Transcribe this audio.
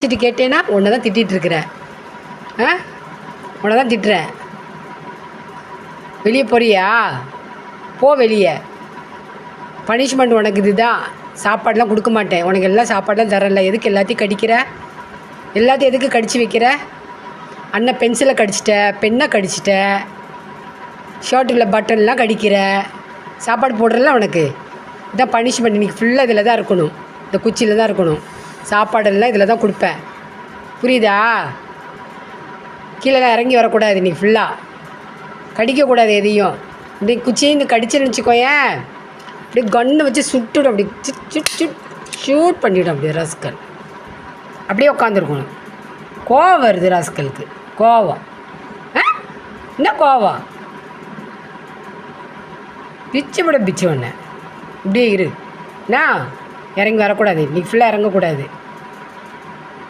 திட்டு கேட்டேன்னா உன்னை தான் திட்டிகிட்டு இருக்கிறேன். உன்னை தான் திட்டுறேன். வெளியே போறியா? போ வெளியே. பனிஷ்மெண்ட் உனக்கு இதுதான். சாப்பாடெலாம் கொடுக்க மாட்டேன் உனக்கு. எல்லாம் சாப்பாடெலாம் தரல. எதுக்கு எல்லாத்தையும் கடிக்கிற? எல்லாத்தையும் எதுக்கு கடிச்சு வைக்கிற? அண்ணன் பென்சிலை கடிச்சிட்ட, பெண்ணை கடிச்சிட்ட, ஷர்ட்டில் பட்டன்லாம் கடிக்கிற. சாப்பாடு போடுறல உனக்கு. இதான் பனிஷ்மெண்ட். இன்றைக்கி ஃபுல்லாக இதில் தான் இருக்கணும். இந்த குச்சியில் தான் இருக்கணும். சாப்பாடெல்லாம் இதில் தான் கொடுப்பேன். புரியுதா? கீழே இறங்கி வரக்கூடாது. இன்றைக்கி ஃபுல்லாக கடிக்கக்கூடாது எதையும். இன்றைக்கி குச்சியை இந்த கடிச்சுன்னு வச்சுக்கோயேன், அப்படியே கன்று வச்சு சுட்டுடும். அப்படி ஷூட் பண்ணிவிடும். அப்படியே ராஸ்கல் அப்படியே உட்காந்துருக்கணும். கோவம் வருது ராஸ்கலுக்கு. கோவம். என்ன கோவம்? பிச்சு விட பிச்சு ஒன்று. இப்படியே இரு. என்ன இறங்கி வரக்கூடாது. இன்றைக்கி ஃபுல்லாக இறங்கக்கூடாது.